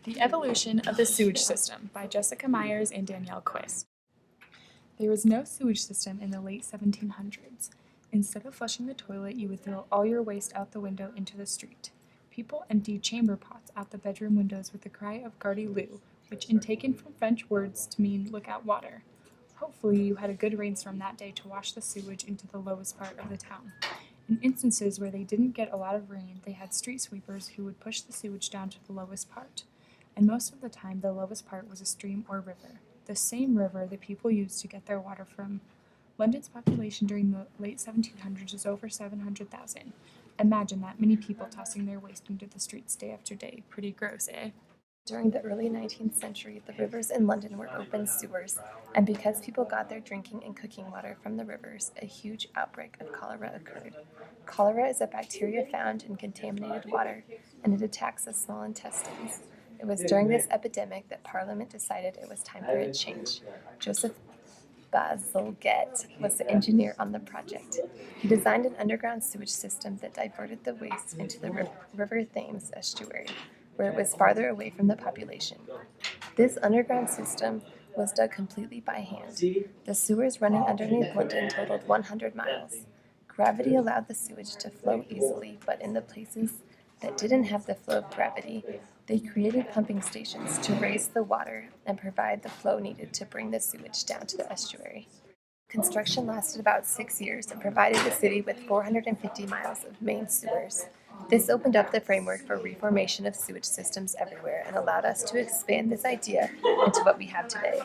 The Evolution of the Sewage System by Jessica Meyers and Danielle Quist. There was no sewage system in the late 1700s. Instead of flushing the toilet, you would throw all your waste out the window into the street. People emptied chamber pots out the bedroom windows with the cry of Gardez-Lou, which is taken from French words to mean look out water. Hopefully you had a good rainstorm that day to wash the sewage into the lowest part of the town. In instances where they didn't get a lot of rain, they had street sweepers who would push the sewage down to the lowest part. And most of the time, the lowest part was a stream or river, the same river the people used to get their water from. London's population during the late 1700s was over 700,000. Imagine that many people tossing their waste into the streets day after day. Pretty gross, eh? During the early 19th century, the rivers in London were open sewers, and because people got their drinking and cooking water from the rivers, a huge outbreak of cholera occurred. Cholera is a bacteria found in contaminated water, and it attacks the small intestines. It was during this epidemic that Parliament decided it was time for a change. Joseph Bazalgette was the engineer on the project. He designed an underground sewage system that diverted the waste into the River Thames estuary, where it was farther away from the population. This underground system was dug completely by hand. The sewers running underneath London totaled 100 miles. Gravity allowed the sewage to flow easily, but in the places that didn't have the flow of gravity, they created pumping stations to raise the water and provide the flow needed to bring the sewage down to the estuary. Construction lasted about 6 years and provided the city with 450 miles of main sewers. This opened up the framework for reformation of sewage systems everywhere and allowed us to expand this idea into what we have today.